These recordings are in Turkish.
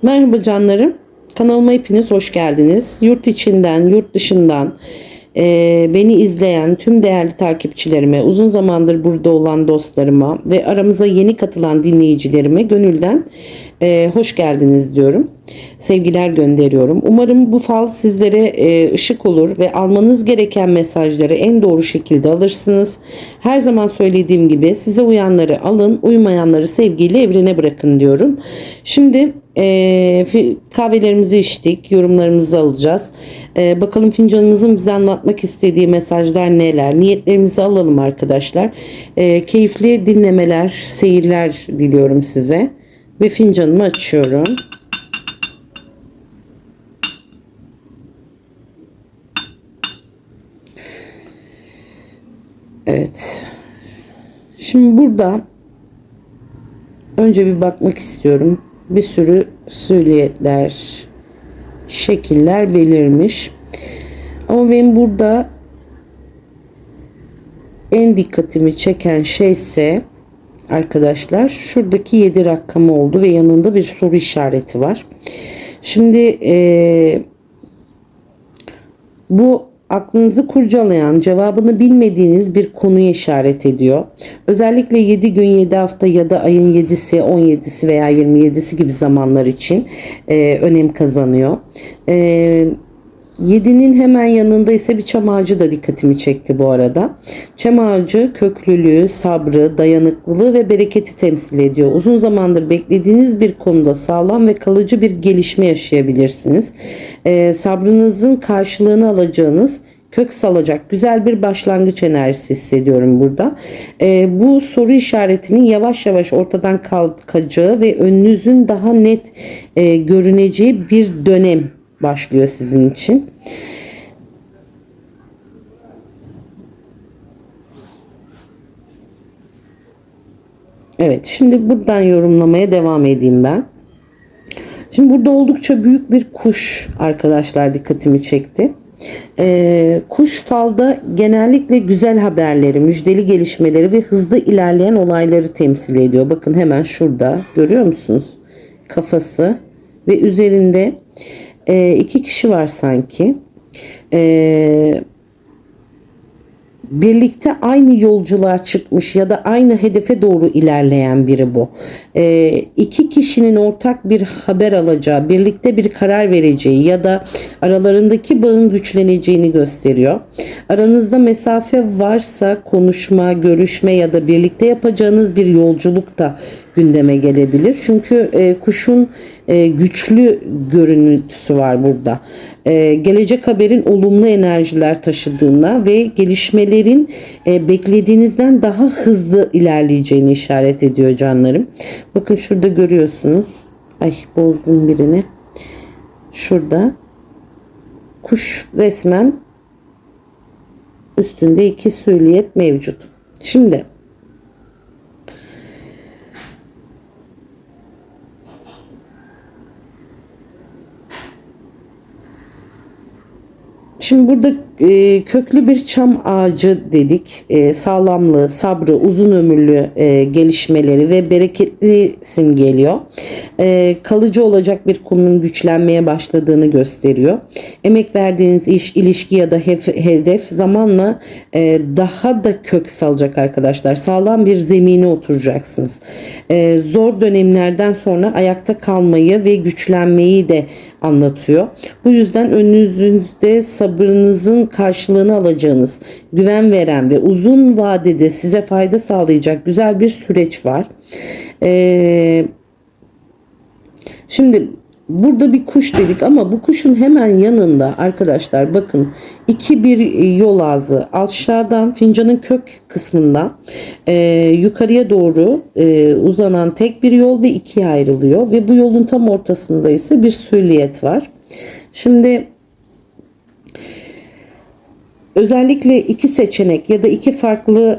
Merhaba canlarım. Kanalıma hepiniz hoş geldiniz. Yurt içinden, yurt dışından beni izleyen tüm değerli takipçilerime, uzun zamandır burada olan dostlarıma ve aramıza yeni katılan dinleyicilerime gönülden hoş geldiniz diyorum. Sevgiler gönderiyorum. Umarım bu fal sizlere ışık olur ve almanız gereken mesajları en doğru şekilde alırsınız. Her zaman söylediğim gibi size uyanları alın, uymayanları sevgiyle evrene bırakın diyorum. Şimdi kahvelerimizi içtik, yorumlarımızı alacağız. Bakalım fincanımızın bize anlatmak istediği mesajlar neler? Niyetlerimizi alalım arkadaşlar. Keyifli dinlemeler, seyirler diliyorum size. Ve fincanımı açıyorum. Evet. Şimdi burada önce bir bakmak istiyorum. Bir sürü silüetler, şekiller belirmiş. Ama benim burada en dikkatimi çeken şey ise arkadaşlar şuradaki 7 rakamı oldu ve yanında bir soru işareti var. Şimdi bu aklınızı kurcalayan, cevabını bilmediğiniz bir konuya işaret ediyor. Özellikle 7 gün, 7 hafta ya da ayın 7'si, 17'si veya 27'si gibi zamanlar için önem kazanıyor. 7'nin hemen yanında ise bir çam ağacı da dikkatimi çekti bu arada. Çam ağacı köklülüğü, sabrı, dayanıklılığı ve bereketi temsil ediyor. Uzun zamandır beklediğiniz bir konuda sağlam ve kalıcı bir gelişme yaşayabilirsiniz. Sabrınızın karşılığını alacağınız, kök salacak güzel bir başlangıç enerjisi hissediyorum burada. Bu soru işaretinin yavaş yavaş ortadan kalkacağı ve önünüzün daha net görüneceği bir dönem başlıyor sizin için. Evet, şimdi buradan yorumlamaya devam edeyim ben. Şimdi burada oldukça büyük bir kuş arkadaşlar dikkatimi çekti. Kuş falda genellikle güzel haberleri, müjdeli gelişmeleri ve hızlı ilerleyen olayları temsil ediyor. Bakın hemen şurada görüyor musunuz? Kafası ve üzerinde iki kişi var sanki. Birlikte aynı yolculuğa çıkmış ya da aynı hedefe doğru ilerleyen biri bu. İki kişinin ortak bir haber alacağı, birlikte bir karar vereceği ya da aralarındaki bağın güçleneceğini gösteriyor. Aranızda mesafe varsa konuşma, görüşme ya da birlikte yapacağınız bir yolculuk da gündeme gelebilir. Çünkü kuşun güçlü görüntüsü var burada. Gelecek haberin olumlu enerjiler taşıdığına ve gelişmelerin beklediğinizden daha hızlı ilerleyeceğini işaret ediyor canlarım. Bakın şurada görüyorsunuz. Ay bozdum birini. Şurada kuş resmen üstünde iki silüet mevcut. Şimdi burada köklü bir çam ağacı dedik. Sağlamlığı, sabrı, uzun ömürlü gelişmeleri ve bereketli simgeliyor. Kalıcı olacak bir konunun güçlenmeye başladığını gösteriyor. Emek verdiğiniz iş, ilişki ya da hedef zamanla daha da kök salacak arkadaşlar. Sağlam bir zemine oturacaksınız. Zor dönemlerden sonra ayakta kalmayı ve güçlenmeyi de anlatıyor. Bu yüzden önünüzde sabrınızın karşılığını alacağınız, güven veren ve uzun vadede size fayda sağlayacak güzel bir süreç var. Şimdi burada bir kuş dedik ama bu kuşun hemen yanında arkadaşlar bakın bir yol ağzı aşağıdan fincanın kök kısmında yukarıya doğru uzanan tek bir yol ve ikiye ayrılıyor ve bu yolun tam ortasında ise bir silüet var. Şimdi özellikle iki seçenek ya da iki farklı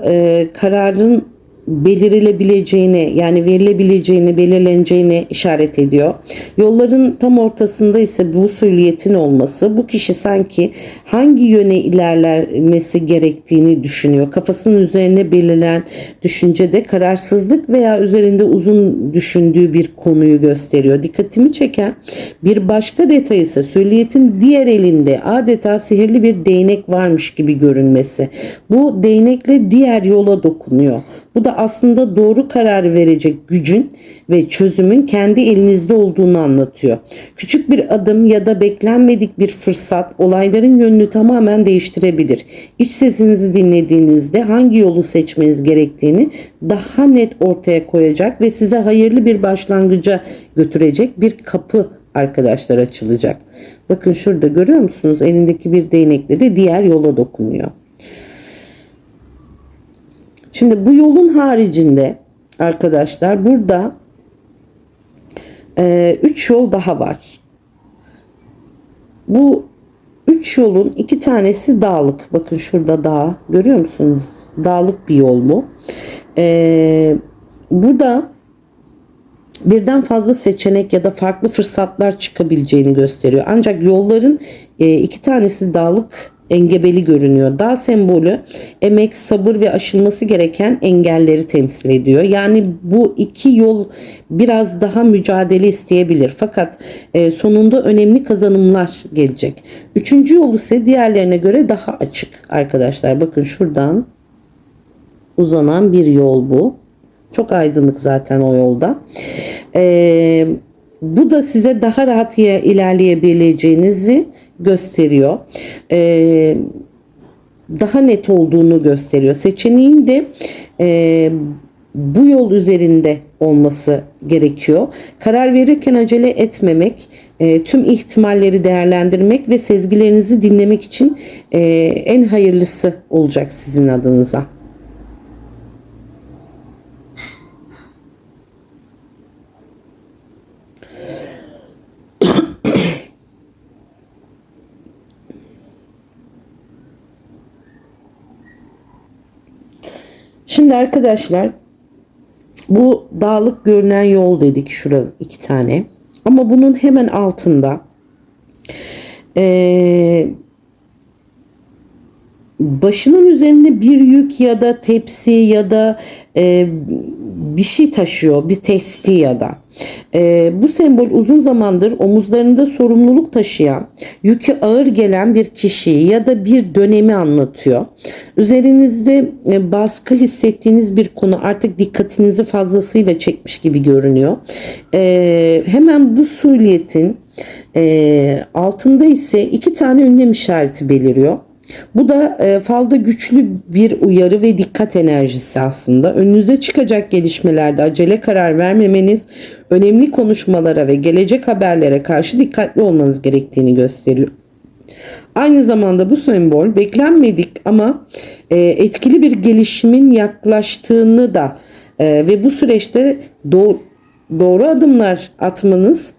kararın belirlenebileceğine, yani verilebileceğini, belirleneceğine işaret ediyor. Yolların tam ortasında ise bu sülliyetin olması, bu kişi sanki hangi yöne ilerlemesi gerektiğini düşünüyor. Kafasının üzerine belirlenen düşüncede kararsızlık veya üzerinde uzun düşündüğü bir konuyu gösteriyor. Dikkatimi çeken bir başka detay ise sülliyetin diğer elinde adeta sihirli bir değnek varmış gibi görünmesi. Bu değnekle diğer yola dokunuyor. Bu da aslında doğru karar verecek gücün ve çözümün kendi elinizde olduğunu anlatıyor. Küçük bir adım ya da beklenmedik bir fırsat olayların yönünü tamamen değiştirebilir. İç sesinizi dinlediğinizde hangi yolu seçmeniz gerektiğini daha net ortaya koyacak ve size hayırlı bir başlangıca götürecek bir kapı arkadaşlar açılacak. Bakın şurada görüyor musunuz? Elindeki bir değnekle de diğer yola dokunuyor. Şimdi bu yolun haricinde arkadaşlar burada 3 yol daha var. Bu 3 yolun 2 tanesi dağlık. Bakın şurada dağ görüyor musunuz? Dağlık bir yol bu. Burada birden fazla seçenek ya da farklı fırsatlar çıkabileceğini gösteriyor. Ancak yolların 2 tanesi dağlık, engebeli görünüyor. Dağ sembolü emek, sabır ve aşılması gereken engelleri temsil ediyor. Yani bu iki yol biraz daha mücadele isteyebilir. Fakat sonunda önemli kazanımlar gelecek. Üçüncü yol ise diğerlerine göre daha açık arkadaşlar. Bakın şuradan uzanan bir yol bu. Çok aydınlık zaten o yolda. Bu da size daha rahat ilerleyebileceğinizi gösteriyor. Daha net olduğunu gösteriyor. Seçeneğin de bu yol üzerinde olması gerekiyor. Karar verirken acele etmemek, tüm ihtimalleri değerlendirmek ve sezgilerinizi dinlemek için en hayırlısı olacak sizin adınıza. Şimdi arkadaşlar bu dağlık görünen yol dedik, şurada 2 tane. Ama bunun hemen altında başının üzerinde bir yük ya da tepsi ya da bir şey taşıyor, bir testi ya da bu sembol uzun zamandır omuzlarında sorumluluk taşıyan, yükü ağır gelen bir kişiyi ya da bir dönemi anlatıyor. Üzerinizde baskı hissettiğiniz bir konu artık dikkatinizi fazlasıyla çekmiş gibi görünüyor. Hemen bu sülliyetin altında ise 2 tane ünlem işareti beliriyor. Bu da falda güçlü bir uyarı ve dikkat enerjisi aslında. Önünüze çıkacak gelişmelerde acele karar vermemeniz, önemli konuşmalara ve gelecek haberlere karşı dikkatli olmanız gerektiğini gösteriyor. Aynı zamanda bu sembol beklenmedik ama etkili bir gelişimin yaklaştığını da ve bu süreçte doğru adımlar atmanız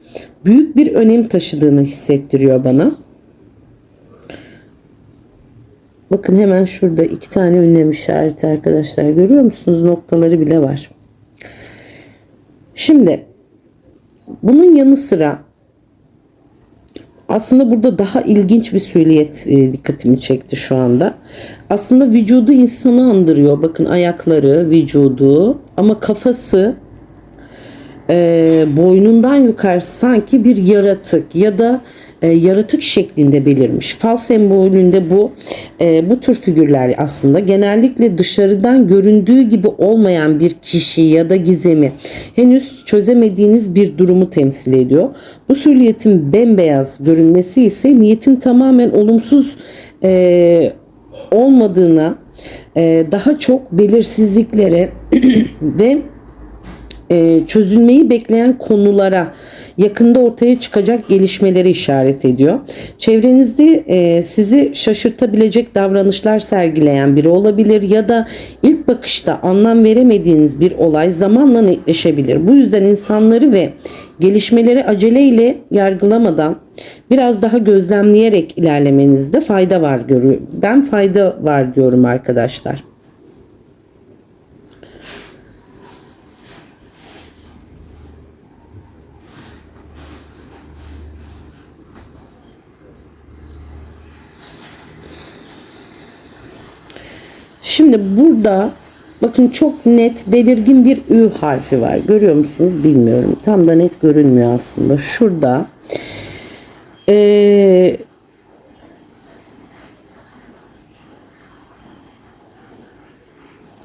büyük bir önem taşıdığını hissettiriyor bana. Bakın hemen şurada 2 tane ünlem işareti arkadaşlar. Görüyor musunuz? Noktaları bile var. Şimdi bunun yanı sıra aslında burada daha ilginç bir süliyet dikkatimi çekti şu anda. Aslında vücudu insanı andırıyor. Bakın ayakları, vücudu ama kafası boynundan yukarı sanki bir yaratık ya da yaratık şeklinde belirmiş. Fal sembolünde bu tür figürler aslında genellikle dışarıdan göründüğü gibi olmayan bir kişi ya da gizemi, henüz çözemediğiniz bir durumu temsil ediyor. Bu sülliyetin bembeyaz görünmesi ise niyetin tamamen olumsuz olmadığına, daha çok belirsizliklere ve çözülmeyi bekleyen konulara, yakında ortaya çıkacak gelişmeleri işaret ediyor. Çevrenizde sizi şaşırtabilecek davranışlar sergileyen biri olabilir ya da ilk bakışta anlam veremediğiniz bir olay zamanla netleşebilir. Bu yüzden insanları ve gelişmeleri aceleyle yargılamadan biraz daha gözlemleyerek ilerlemenizde fayda var görüyorum. Ben fayda var diyorum arkadaşlar. Şimdi burada bakın çok net belirgin bir Ü harfi var. Görüyor musunuz bilmiyorum. Tam da net görünmüyor aslında. Şurada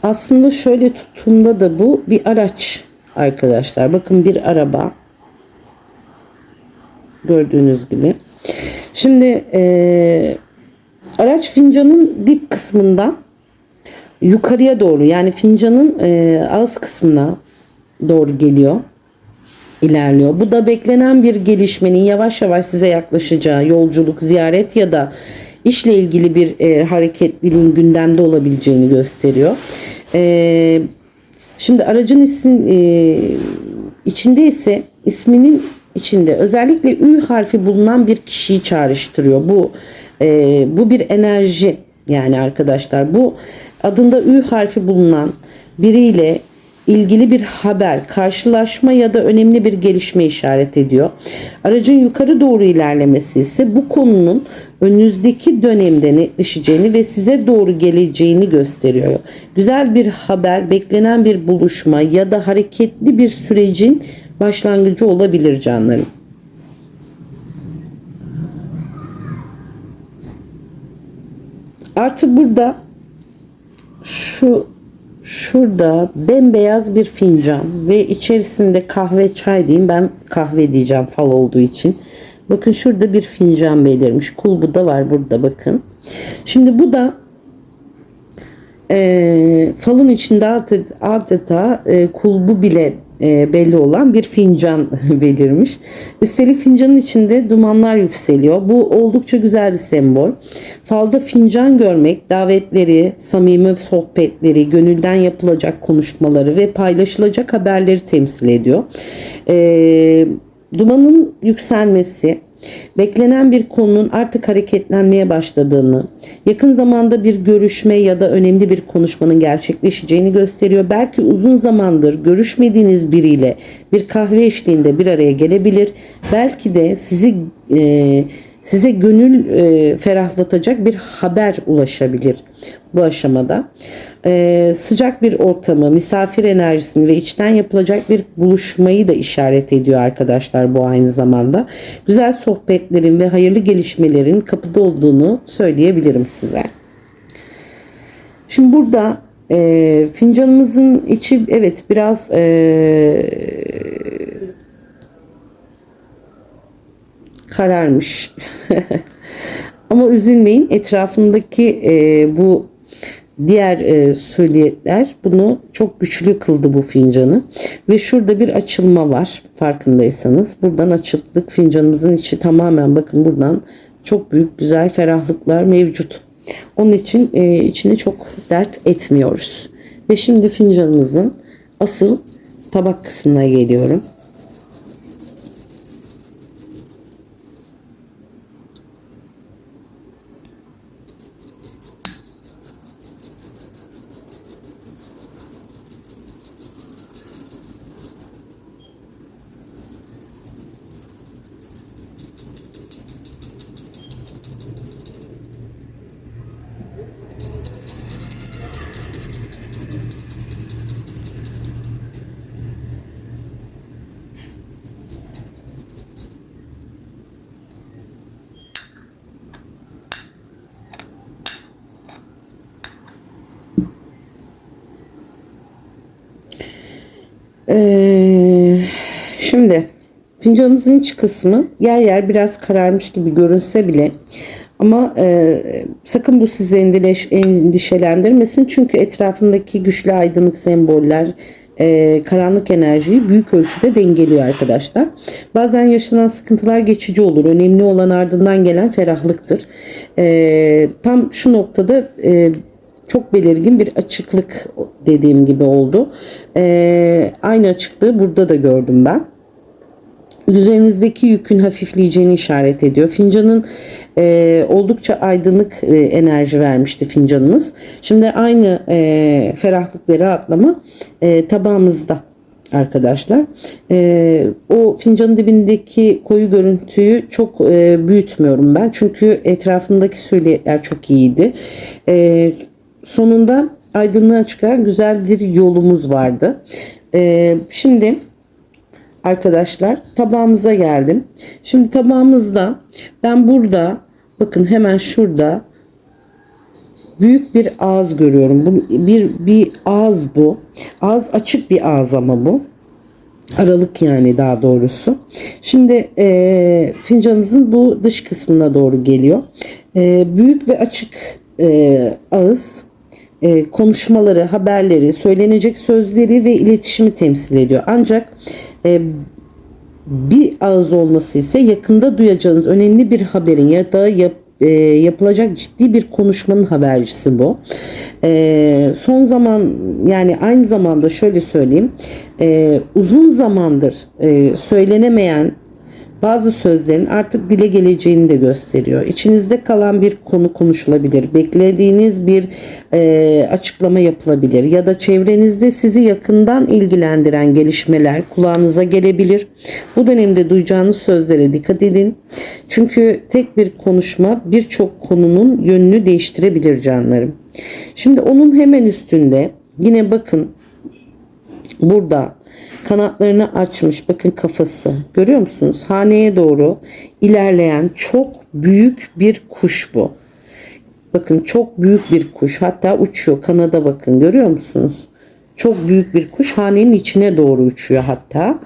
aslında şöyle tuttuğumda da bu bir araç arkadaşlar. Bakın bir araba. Gördüğünüz gibi. Şimdi araç fincanın dip kısmından yukarıya doğru, yani fincanın ağız kısmına doğru geliyor, ilerliyor. Bu da beklenen bir gelişmenin yavaş yavaş size yaklaşacağı, yolculuk, ziyaret ya da işle ilgili bir hareketliliğin gündemde olabileceğini gösteriyor. Şimdi aracın içinde ise isminin içinde özellikle Ü harfi bulunan bir kişiyi çağrıştırıyor. Bu bir enerji yani arkadaşlar. Bu adında Ü harfi bulunan biriyle ilgili bir haber, karşılaşma ya da önemli bir gelişme işaret ediyor. Aracın yukarı doğru ilerlemesi ise bu konunun önünüzdeki dönemde netleşeceğini ve size doğru geleceğini gösteriyor. Güzel bir haber, beklenen bir buluşma ya da hareketli bir sürecin başlangıcı olabilir canlarım. Artı burada şurada bembeyaz bir fincan ve içerisinde kahve çay diyeyim, ben kahve diyeceğim fal olduğu için. Bakın şurada bir fincan belirmiş. Kulbu da var burada bakın. Şimdi bu da falın içinde adeta kulbu bile belli olan bir fincan belirmiş. Üstelik fincanın içinde dumanlar yükseliyor. Bu oldukça güzel bir sembol. Falda fincan görmek davetleri, samimi sohbetleri, gönülden yapılacak konuşmaları ve paylaşılacak haberleri temsil ediyor. Dumanın yükselmesi, beklenen bir konunun artık hareketlenmeye başladığını, yakın zamanda bir görüşme ya da önemli bir konuşmanın gerçekleşeceğini gösteriyor. Belki uzun zamandır görüşmediğiniz biriyle bir kahve eşliğinde bir araya gelebilir. Belki de size gönül ferahlatacak bir haber ulaşabilir bu aşamada. Sıcak bir ortamı, misafir enerjisini ve içten yapılacak bir buluşmayı da işaret ediyor arkadaşlar bu aynı zamanda. Güzel sohbetlerin ve hayırlı gelişmelerin kapıda olduğunu söyleyebilirim size. Şimdi burada fincanımızın içi evet biraz kararmış. Ama üzülmeyin, etrafındaki bu diğer süliyetler bunu çok güçlü kıldı bu fincanı. Ve şurada bir açılma var farkındaysanız. Buradan açıldık, fincanımızın içi tamamen bakın buradan çok büyük güzel ferahlıklar mevcut. Onun için içine çok dert etmiyoruz. Ve şimdi fincanımızın asıl tabak kısmına geliyorum. Şimdi fincanımızın iç kısmı yer yer biraz kararmış gibi görünse bile ama sakın bu sizi endişelendirmesin. Çünkü etrafındaki güçlü aydınlık semboller karanlık enerjiyi büyük ölçüde dengeliyor arkadaşlar. Bazen yaşanan sıkıntılar geçici olur. Önemli olan ardından gelen ferahlıktır. Tam şu noktada çok belirgin bir açıklık dediğim gibi oldu. Aynı açıklığı burada da gördüm ben. Üzerinizdeki yükün hafifleyeceğini işaret ediyor. Fincanın oldukça aydınlık enerji vermişti fincanımız. Şimdi aynı ferahlık ve rahatlama tabağımızda arkadaşlar. O fincanın dibindeki koyu görüntüyü çok büyütmüyorum ben. Çünkü etrafındaki söyleyetler çok iyiydi. Sonunda aydınlığa çıkan güzel bir yolumuz vardı. Şimdi arkadaşlar tabağımıza geldim. Şimdi tabağımızda ben burada bakın hemen şurada büyük bir ağız görüyorum. Bu bir ağız bu. Ağız açık bir ağız ama bu. Aralık yani daha doğrusu. Şimdi fincanımızın bu dış kısmına doğru geliyor. Büyük ve açık ağız konuşmaları, haberleri, söylenecek sözleri ve iletişimi temsil ediyor. Ancak bir ağız olması ise yakında duyacağınız önemli bir haberin ya da yapılacak ciddi bir konuşmanın habercisi bu. Son zaman yani aynı zamanda şöyle söyleyeyim, uzun zamandır söylenemeyen bazı sözlerin artık dile geleceğini de gösteriyor. İçinizde kalan bir konu konuşulabilir. Beklediğiniz bir açıklama yapılabilir. Ya da çevrenizde sizi yakından ilgilendiren gelişmeler kulağınıza gelebilir. Bu dönemde duyacağınız sözlere dikkat edin. Çünkü tek bir konuşma birçok konunun yönünü değiştirebilir canlarım. Şimdi onun hemen üstünde yine bakın burada kanatlarını açmış. Bakın kafası. Görüyor musunuz? Haneye doğru ilerleyen çok büyük bir kuş bu. Bakın çok büyük bir kuş. Hatta uçuyor. Kanada bakın. Görüyor musunuz? Çok büyük bir kuş. Hanenin içine doğru uçuyor hatta.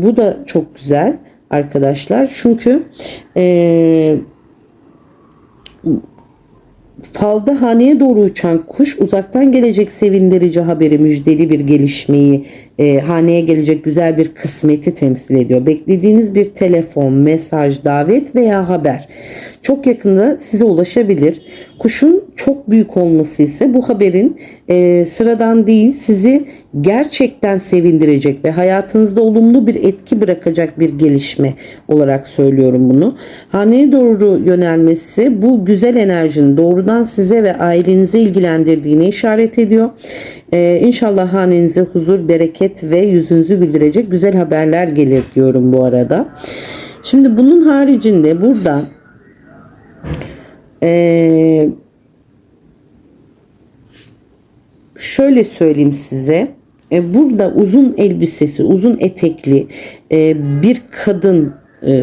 Bu da çok güzel arkadaşlar. Çünkü falda haneye doğru uçan kuş uzaktan gelecek sevindirici haberi, müjdeli bir gelişmeyi, haneye gelecek güzel bir kısmeti temsil ediyor. Beklediğiniz bir telefon, mesaj, davet veya haber çok yakında size ulaşabilir. Kuşun çok büyük olması ise bu haberin sıradan değil, sizi gerçekten sevindirecek ve hayatınızda olumlu bir etki bırakacak bir gelişme olarak söylüyorum bunu. Haneye doğru yönelmesi bu güzel enerjinin doğrudan size ve ailenize ilgilendirdiğine işaret ediyor. İnşallah hanenize huzur, bereket ve yüzünüzü güldürecek güzel haberler gelir diyorum bu arada. Şimdi bunun haricinde burada şöyle söyleyeyim size. Burada uzun elbisesi, uzun etekli bir kadın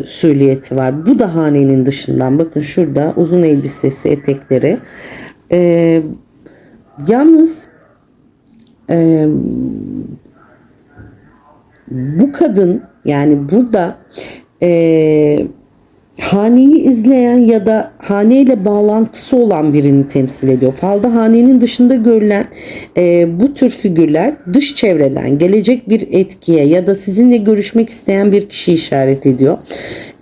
silüeti var. Bu da hanenin dışından. Bakın şurada uzun elbisesi, etekleri. Yalnız bu kadın yani burada haneyi izleyen ya da haneyle bağlantısı olan birini temsil ediyor. Falda hanenin dışında görülen bu tür figürler dış çevreden gelecek bir etkiye ya da sizinle görüşmek isteyen bir kişi işaret ediyor.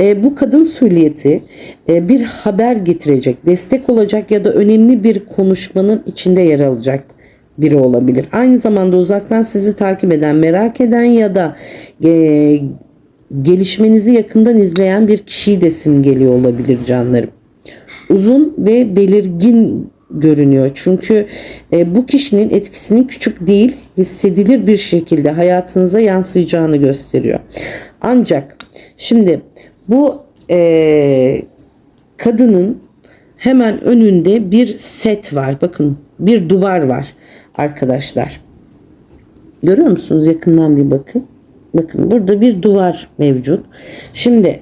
Bu kadın silüeti bir haber getirecek, destek olacak ya da önemli bir konuşmanın içinde yer alacak biri olabilir. Aynı zamanda uzaktan sizi takip eden, merak eden ya da gelişmenizi yakından izleyen bir kişiyi de simgeliyor olabilir canlarım. Uzun ve belirgin görünüyor. Çünkü bu kişinin etkisinin küçük değil, hissedilir bir şekilde hayatınıza yansıyacağını gösteriyor. Ancak şimdi bu kadının hemen önünde bir set var. Bakın bir duvar var arkadaşlar. Görüyor musunuz? Yakından bir bakın. Bakın burada bir duvar mevcut. Şimdi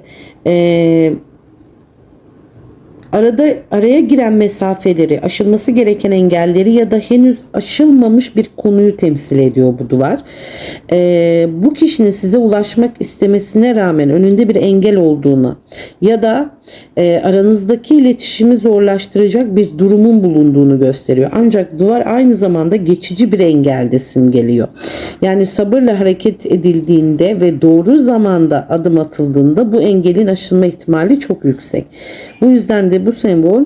araya giren mesafeleri, aşılması gereken engelleri ya da henüz aşılmamış bir konuyu temsil ediyor bu duvar. Bu kişinin size ulaşmak istemesine rağmen önünde bir engel olduğunu ya da aranızdaki iletişimi zorlaştıracak bir durumun bulunduğunu gösteriyor. Ancak duvar aynı zamanda geçici bir engel de simgeliyor. Yani sabırla hareket edildiğinde ve doğru zamanda adım atıldığında bu engelin aşılma ihtimali çok yüksek. Bu yüzden de bu sembol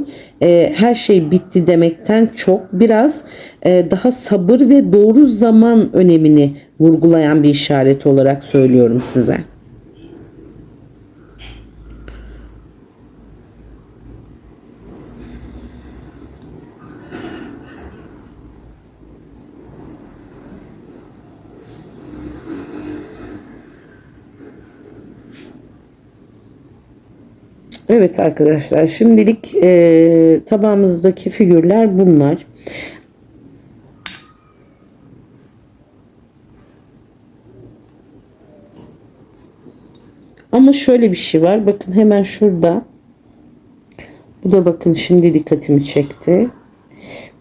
her şey bitti demekten çok biraz daha sabır ve doğru zaman önemini vurgulayan bir işaret olarak söylüyorum size. Evet arkadaşlar, şimdilik tabağımızdaki figürler bunlar. Ama şöyle bir şey var. Bakın hemen şurada. Bu da bakın şimdi dikkatimi çekti.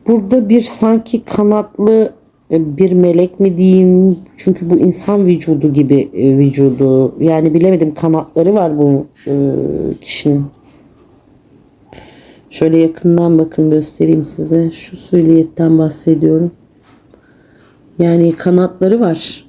Burada bir sanki kanatlı bir melek mi diyeyim? Çünkü bu insan vücudu gibi vücudu. Yani bilemedim, kanatları var bu kişinin. Şöyle yakından bakın, göstereyim size. Şu sülyetten bahsediyorum. Yani kanatları var.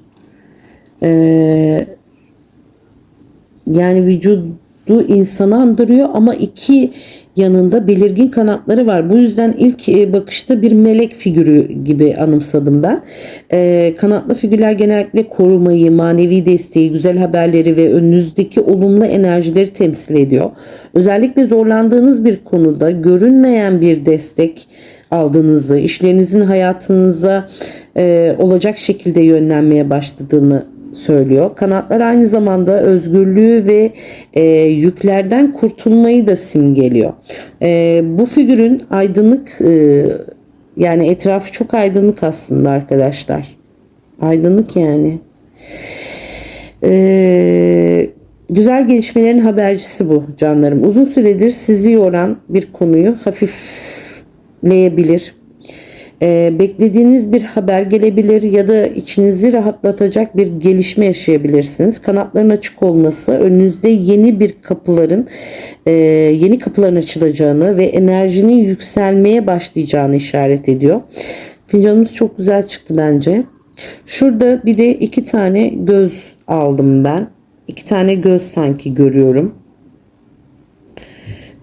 Yani vücudu insanı andırıyor ama iki yanında belirgin kanatları var. Bu yüzden ilk bakışta bir melek figürü gibi anımsadım ben. Kanatlı figürler genellikle korumayı, manevi desteği, güzel haberleri ve önünüzdeki olumlu enerjileri temsil ediyor. Özellikle zorlandığınız bir konuda görünmeyen bir destek aldığınızı, işlerinizin hayatınıza olacak şekilde yönlenmeye başladığını söylüyor. Kanatlar aynı zamanda özgürlüğü ve yüklerden kurtulmayı da simgeliyor. Bu figürün aydınlık, yani etrafı çok aydınlık aslında arkadaşlar. Aydınlık yani. Güzel gelişmelerin habercisi bu canlarım. Uzun süredir sizi yoran bir konuyu hafifleyebilir. Beklediğiniz bir haber gelebilir ya da içinizi rahatlatacak bir gelişme yaşayabilirsiniz. Kanatların açık olması önünüzde yeni kapıların açılacağını ve enerjinin yükselmeye başlayacağını işaret ediyor. Fincanımız çok güzel çıktı bence. Şurada bir de 2 tane göz aldım ben. 2 tane göz sanki görüyorum.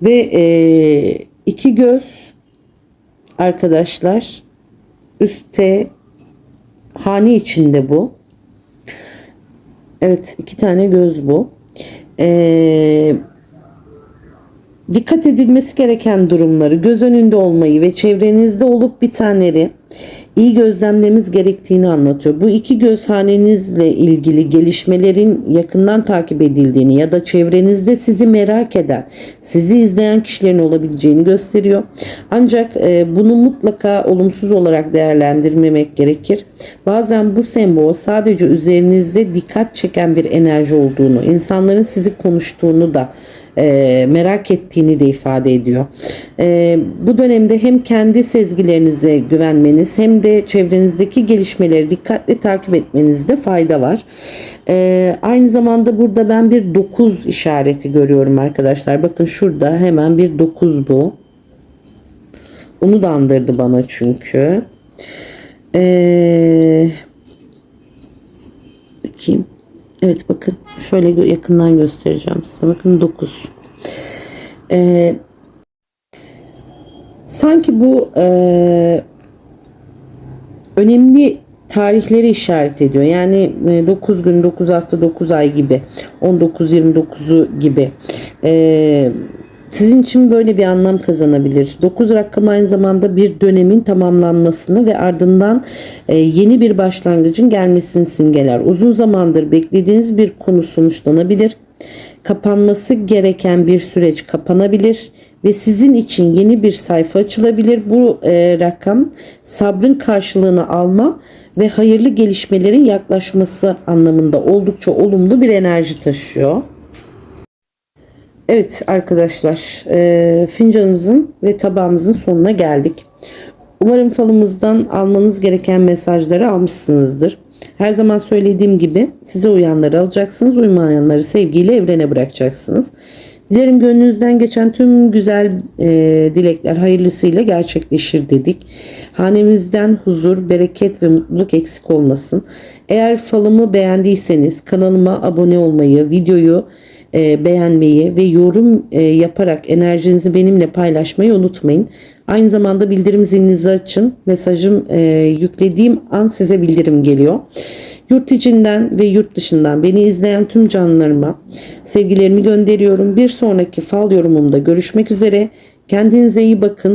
Ve 2 göz arkadaşlar, üstte hane içinde bu. Evet, 2 tane göz bu. Dikkat edilmesi gereken durumları, göz önünde olmayı ve çevrenizde olup bitenleri iyi gözlemlememiz gerektiğini anlatıyor. Bu 2 göz hanenizle ilgili gelişmelerin yakından takip edildiğini ya da çevrenizde sizi merak eden, sizi izleyen kişilerin olabileceğini gösteriyor. Ancak bunu mutlaka olumsuz olarak değerlendirmemek gerekir. Bazen bu sembol sadece üzerinizde dikkat çeken bir enerji olduğunu, insanların sizi konuştuğunu da merak ettiğini de ifade ediyor. Bu dönemde hem kendi sezgilerinize güvenmeniz hem de çevrenizdeki gelişmeleri dikkatli takip etmenizde fayda var. Aynı zamanda burada ben bir 9 işareti görüyorum arkadaşlar. Bakın şurada hemen bir 9 bu. Onu da andırdı bana çünkü. Bakayım. Evet, bakın şöyle yakından göstereceğim size. Bakın 9. Sanki bu önemli tarihleri işaret ediyor. Yani 9 gün, 9 hafta, 9 ay gibi. 19-29'u gibi. Sizin için böyle bir anlam kazanabilir. 9 rakamı aynı zamanda bir dönemin tamamlanmasını ve ardından yeni bir başlangıcın gelmesini simgeler. Uzun zamandır beklediğiniz bir konu sonuçlanabilir. Kapanması gereken bir süreç kapanabilir ve sizin için yeni bir sayfa açılabilir. Bu rakam sabrın karşılığını alma ve hayırlı gelişmelerin yaklaşması anlamında oldukça olumlu bir enerji taşıyor. Evet arkadaşlar, fincanımızın ve tabağımızın sonuna geldik. Umarım falımızdan almanız gereken mesajları almışsınızdır. Her zaman söylediğim gibi size uyanları alacaksınız, uymayanları sevgiyle evrene bırakacaksınız. Dilerim gönlünüzden geçen tüm güzel dilekler hayırlısıyla gerçekleşir dedik. Hanemizden huzur, bereket ve mutluluk eksik olmasın. Eğer falımı beğendiyseniz kanalıma abone olmayı, videoyu beğenmeyi ve yorum yaparak enerjinizi benimle paylaşmayı unutmayın. Aynı zamanda bildirim zilinizi açın. Mesajım yüklediğim an size bildirim geliyor. Yurt içinden ve yurt dışından beni izleyen tüm canlarıma sevgilerimi gönderiyorum. Bir sonraki fal yorumumda görüşmek üzere. Kendinize iyi bakın.